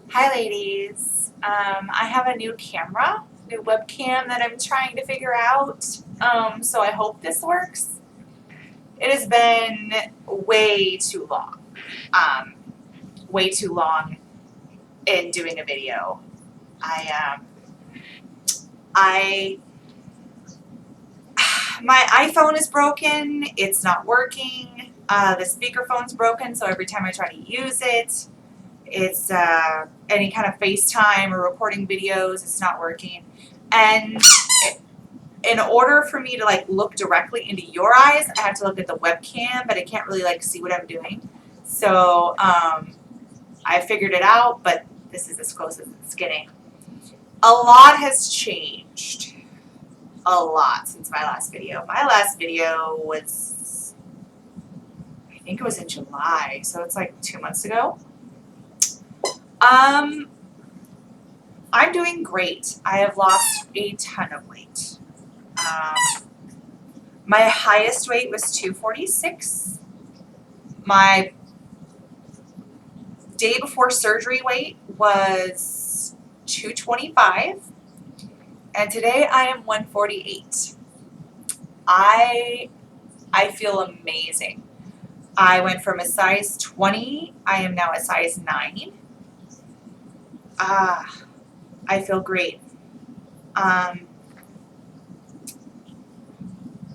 Hi ladies. I have a new webcam that I'm trying to figure out. So I hope this works. It has been way too long. Um, Way too long in doing a video. I my iPhone is broken. It's not working. The speakerphone's broken, so every time I try to use it, it's any kind of FaceTime or recording videos, it's not working. And in order for me to like look directly into your eyes, I have to look at the webcam, but I can't really like see what I'm doing. So I figured it out, but this is as close as it's getting. A lot has changed. A lot since my last video. My last video was, I think it was in July, so it's like 2 months ago. I'm doing great. I have lost a ton of weight. My highest weight was 246. My day before surgery weight was 225. And today I am 148. I feel amazing. I went from a size 20, I am now a size 9. I feel great.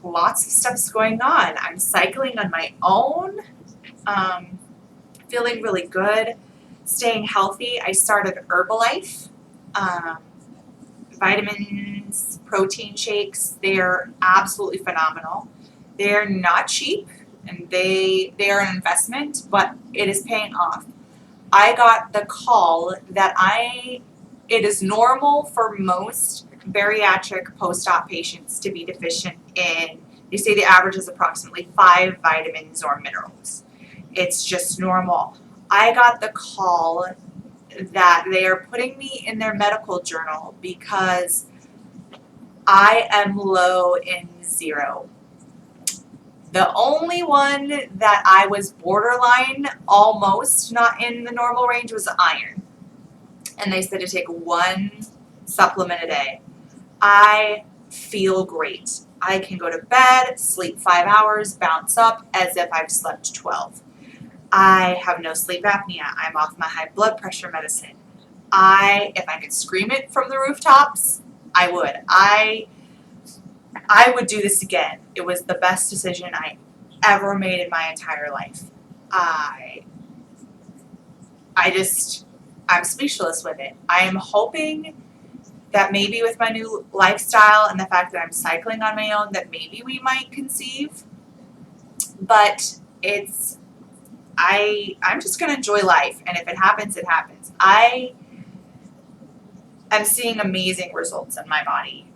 Lots of stuff's going on. I'm cycling on my own, feeling really good, staying healthy. I started Herbalife, vitamins, protein shakes. They're absolutely phenomenal. They're not cheap, and they are an investment, but it is paying off. I got the call that it is normal for most bariatric post-op patients to be deficient in, they say the average is approximately 5 vitamins or minerals. It's just normal. I got the call that they are putting me in their medical journal because I am low in 0. The only one that I was borderline, almost not in the normal range, was iron. And they said to take 1 supplement a day. I feel great. I can go to bed, sleep 5 hours, bounce up as if I've slept 12. I have no sleep apnea. I'm off my high blood pressure medicine. If I could scream it from the rooftops, I would. I would do this again. It was the best decision I ever made in my entire life. I'm speechless with it. I am hoping that maybe with my new lifestyle and the fact that I'm cycling on my own, that maybe we might conceive. But I'm just going to enjoy life. And if it happens, it happens. I am seeing amazing results in my body.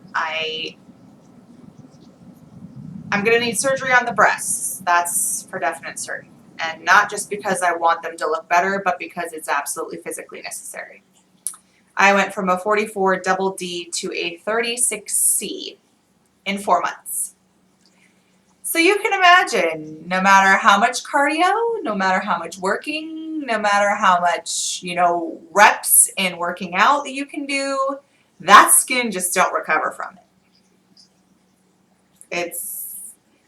I'm going to need surgery on the breasts. That's for definite certain. And not just because I want them to look better, but because it's absolutely physically necessary. I went from a 44 double D to a 36C in 4 months. So you can imagine, no matter how much cardio, no matter how much working, no matter how much, reps and working out that you can do, that skin just don't recover from it.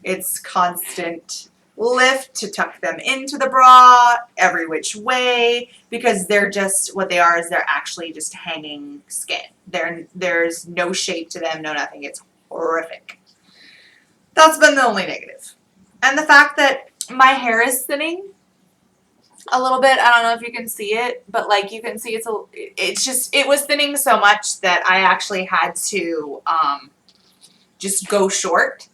It's constant lift to tuck them into the bra every which way, because they're just, what they are is they're actually just hanging skin. There's no shape to them, no nothing. It's horrific. That's been the only negative. And the fact that my hair is thinning a little bit. I don't know if you can see it, but like you can see it was thinning so much that I actually had to just go short.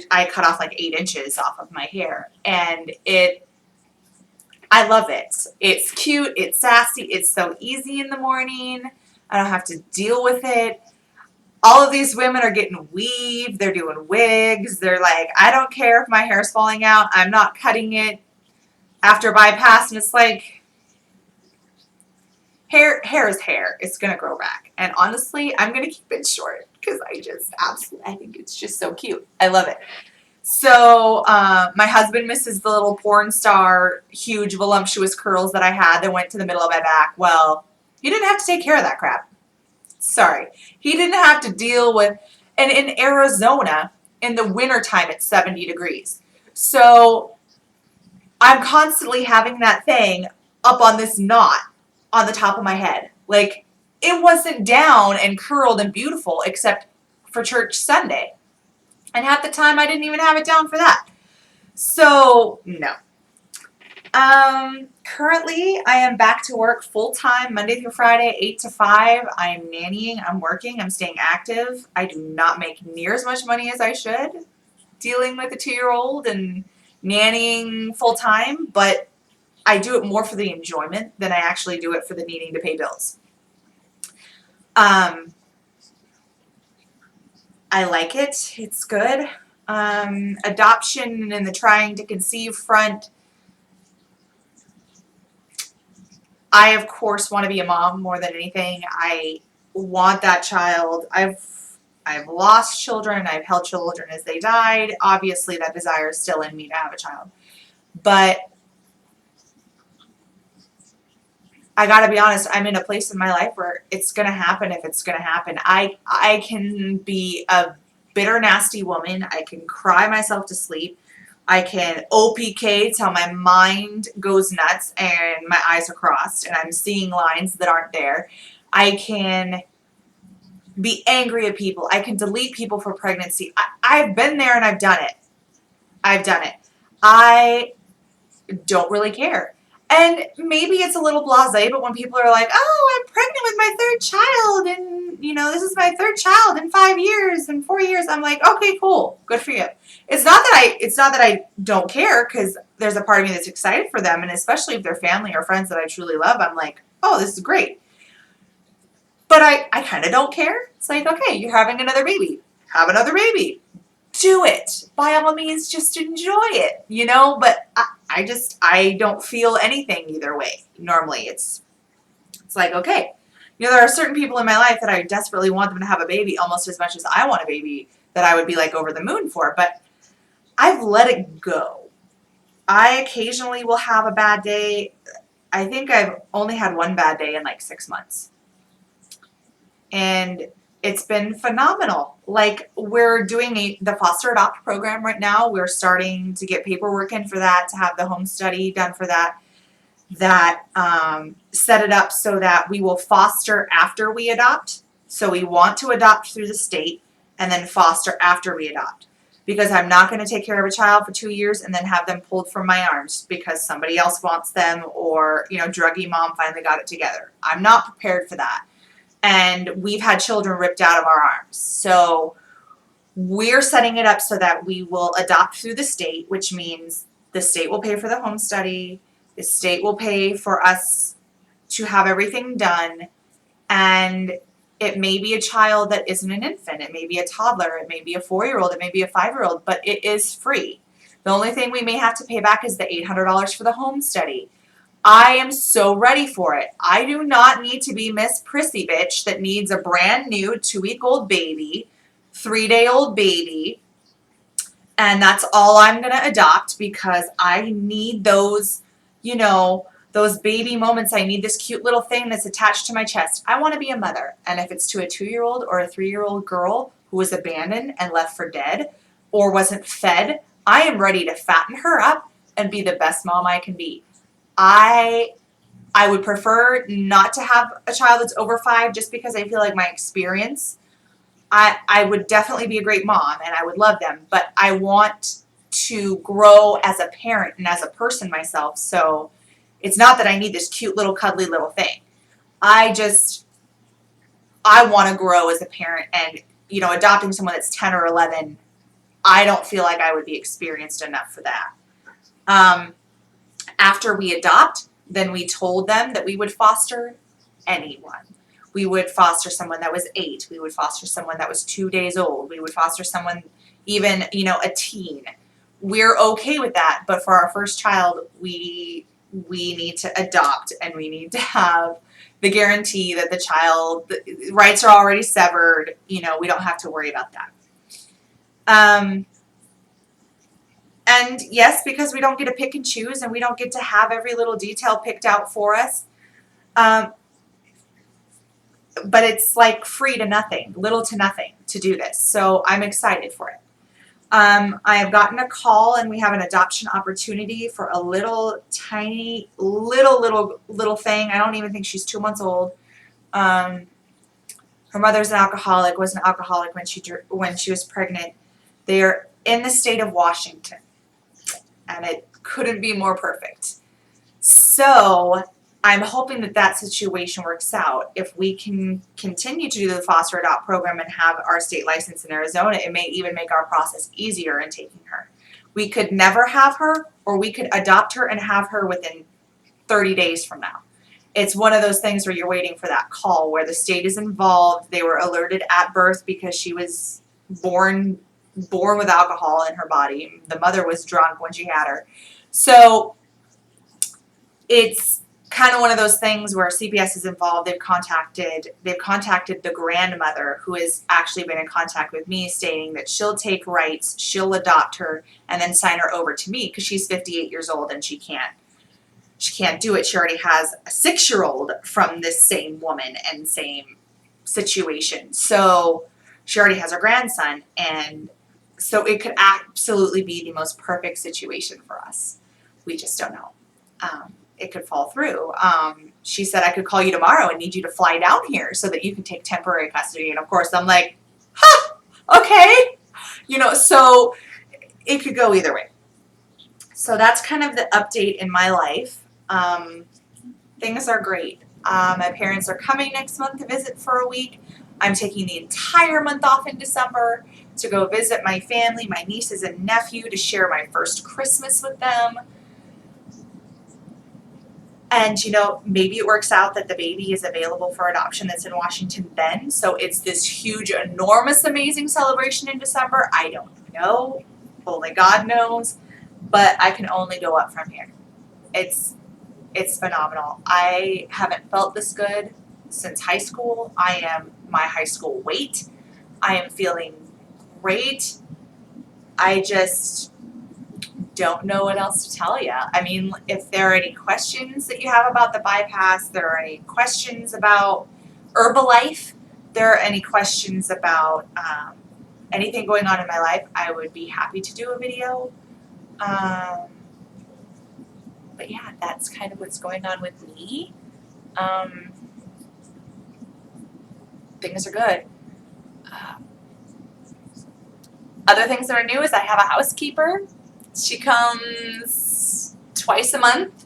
I cut off like 8 inches off of my hair, and I love it. It's cute, it's sassy, it's so easy in the morning. I don't have to deal with it. All of these women are getting weave, they're doing wigs, they're like, I don't care if my hair's falling out, I'm not cutting it after bypass, and it's like, hair is hair. It's gonna grow back. And honestly, I'm gonna keep it short because I think it's just so cute. I love it. So my husband misses the little porn star, huge voluptuous curls that I had that went to the middle of my back. Well, he didn't have to take care of that crap. Sorry. He didn't have to deal with, and in Arizona, in the wintertime, it's 70 degrees. So I'm constantly having that thing up on this knot on the top of my head. Like, it wasn't down and curled and beautiful except for church Sunday. And half the time I didn't even have it down for that. So, no. Currently I am back to work full time, Monday through Friday, 8 to 5. I am nannying, I'm working, I'm staying active. I do not make near as much money as I should dealing with a 2-year-old and nannying full time, but I do it more for the enjoyment than I actually do it for the needing to pay bills. I like it. It's good. Adoption and the trying to conceive front, I, of course, want to be a mom more than anything. I want that child. I've lost children. I've held children as they died. Obviously, that desire is still in me to have a child. But I got to be honest, I'm in a place in my life where it's going to happen if it's going to happen. I can be a bitter, nasty woman. I can cry myself to sleep. I can OPK till my mind goes nuts and my eyes are crossed and I'm seeing lines that aren't there. I can be angry at people. I can delete people for pregnancy. I've been there and I've done it. I've done it. I don't really care. And maybe it's a little blasé, but when people are like, oh, I'm pregnant with my third child and, this is my third child in 5 years and 4 years, I'm like, okay, cool. Good for you. It's not that I don't care, because there's a part of me that's excited for them, and especially if they're family or friends that I truly love, I'm like, oh, this is great. But I kind of don't care. It's like, okay, you're having another baby. Have another baby. Do it. By all means, just enjoy it, but I don't feel anything either way. Normally it's like, okay, there are certain people in my life that I desperately want them to have a baby almost as much as I want a baby, that I would be like over the moon for, but I've let it go. I occasionally will have a bad day. I think I've only had one bad day in like 6 months. And it's been phenomenal. Like, we're doing the foster adopt program right now. We're starting to get paperwork in for that, to have the home study done for that. Set it up so that we will foster after we adopt. So we want to adopt through the state and then foster after we adopt. Because I'm not going to take care of a child for 2 years and then have them pulled from my arms because somebody else wants them, or, druggy mom finally got it together. I'm not prepared for that. And we've had children ripped out of our arms. So we're setting it up so that we will adopt through the state, which means the state will pay for the home study. The state will pay for us to have everything done. And it may be a child that isn't an infant. It may be a toddler. It may be a 4-year-old. It may be a 5-year-old. But it is free. The only thing we may have to pay back is the $800 for the home study. I am so ready for it. I do not need to be Miss Prissy Bitch that needs a brand new 2-week-old baby, 3-day-old baby, and that's all I'm going to adopt, because I need those, those baby moments. I need this cute little thing that's attached to my chest. I want to be a mother, and if it's to a 2-year-old or a 3-year-old girl who was abandoned and left for dead or wasn't fed, I am ready to fatten her up and be the best mom I can be. I would prefer not to have a child that's over 5, just because I feel like my experience, I would definitely be a great mom and I would love them, but I want to grow as a parent and as a person myself. So it's not that I need this cute little cuddly little thing. I want to grow as a parent, and, adopting someone that's 10 or 11, I don't feel like I would be experienced enough for that. After we adopt, then we told them that we would foster anyone. We would foster someone that was 8. We would foster someone that was 2 days old. We would foster someone, even, a teen. We're okay with that. But for our first child, we need to adopt, and we need to have the guarantee that the child, the rights are already severed. We don't have to worry about that. And yes, because we don't get to pick and choose and we don't get to have every little detail picked out for us. Um, but it's like free to nothing, little to nothing to do this. So I'm excited for it. I have gotten a call and we have an adoption opportunity for a little tiny, little thing. I don't even think she's 2 months old. Her mother's an alcoholic, was an alcoholic when she was pregnant. They're in the state of Washington, and it couldn't be more perfect. So I'm hoping that that situation works out. If we can continue to do the foster adopt program and have our state license in Arizona, it may even make our process easier in taking her. We could never have her, or we could adopt her and have her within 30 days from now. It's one of those things where you're waiting for that call where the state is involved. They were alerted at birth because she was born with alcohol in her body. The mother was drunk when she had her. So it's kind of one of those things where CPS is involved. They've contacted the grandmother, who has actually been in contact with me, stating that she'll take rights, she'll adopt her, and then sign her over to me because she's 58 years old and she can't do it. She already has a 6-year-old from this same woman and same situation. So she already has her grandson, and so it could absolutely be the most perfect situation for us. We just don't know. It could fall through. She said, I could call you tomorrow and need you to fly down here so that you can take temporary custody. And of course I'm like, okay. So it could go either way. So that's kind of the update in my life. Things are great. My parents are coming next month to visit for a week. I'm taking the entire month off in December to go visit my family, my nieces and nephew, to share my first Christmas with them. And, maybe it works out that the baby is available for adoption that's in Washington then. So it's this huge, enormous, amazing celebration in December. I don't know. Only God knows. But I can only go up from here. It's phenomenal. I haven't felt this good since high school. I am my high school weight. I am feeling great. I just don't know what else to tell you. I mean, if there are any questions that you have about the bypass, there are any questions about Herbalife, there are any questions about anything going on in my life, I would be happy to do a video. But yeah, that's kind of what's going on with me. Things are good. Other things that are new is I have a housekeeper. She comes twice a month,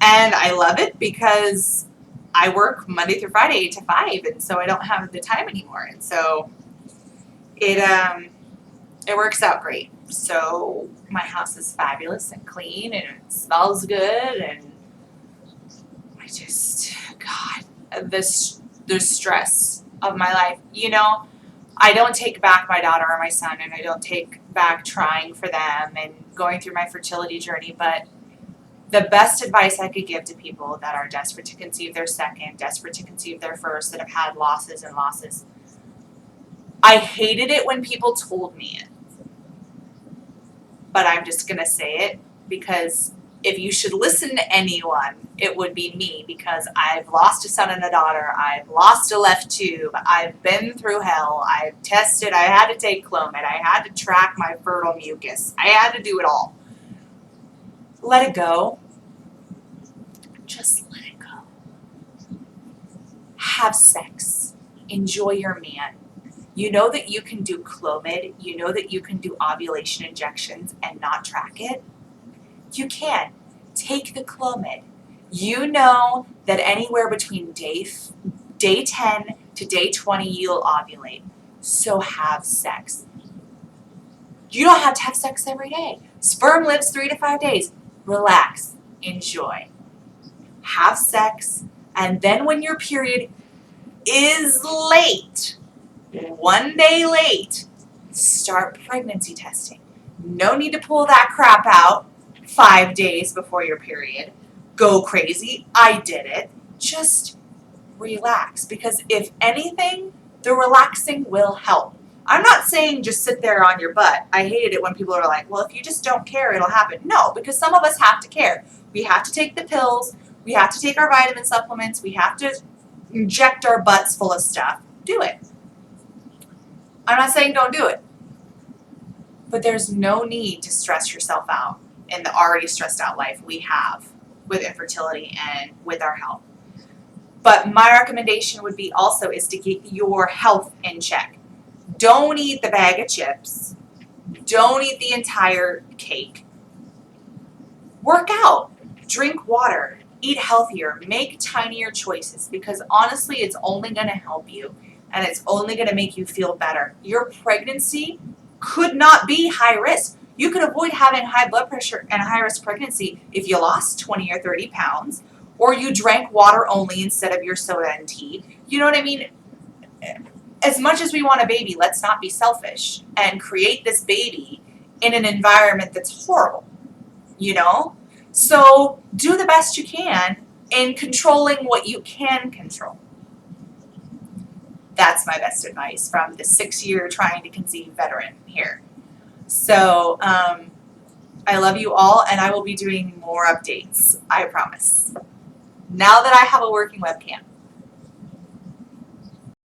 and I love it because I work Monday through Friday 8 to 5, and so I don't have the time anymore, and so it works out great. So my house is fabulous and clean, and it smells good, and I just, God, the stress of my life, I don't take back my daughter or my son, and I don't take back trying for them and going through my fertility journey, but the best advice I could give to people that are desperate to conceive their second, desperate to conceive their first, that have had losses and losses, I hated it when people told me it, but I'm just going to say it because if you should listen to anyone, it would be me, because I've lost a son and a daughter. I've lost a left tube. I've been through hell. I've tested. I had to take Clomid. I had to track my fertile mucus. I had to do it all. Let it go. Just let it go. Have sex. Enjoy your man. You know that you can do Clomid. You know that you can do ovulation injections and not track it. You can. Take the Clomid. You know that anywhere between day 10 to day 20 you'll ovulate. So have sex. You don't have to have sex every day. Sperm lives 3 to 5 days. Relax. Enjoy. Have sex. And then when your period is late, 1 day late, start pregnancy testing. No need to pull that crap out 5 days before your period. Go crazy. I did it. Just relax, because if anything, the relaxing will help. I'm not saying just sit there on your butt. I hated it when people are like, well, if you just don't care, it'll happen. No, because some of us have to care. We have to take the pills. We have to take our vitamin supplements. We have to inject our butts full of stuff. Do it. I'm not saying don't do it. But there's no need to stress yourself out in the already stressed out life we have with infertility and with our health. But my recommendation would be also is to get your health in check. Don't eat the bag of chips. Don't eat the entire cake. Work out. Drink water. Eat healthier. Make tinier choices, because honestly, it's only going to help you and it's only going to make you feel better. Your pregnancy could not be high risk. You could avoid having high blood pressure and a high risk pregnancy if you lost 20 or 30 pounds, or you drank water only instead of your soda and tea. You know what I mean? As much as we want a baby, let's not be selfish and create this baby in an environment that's horrible, you know? So do the best you can in controlling what you can control. That's my best advice from the 6-year trying to conceive veteran here. So I love you all, and I will be doing more updates, I promise. Now that I have a working webcam.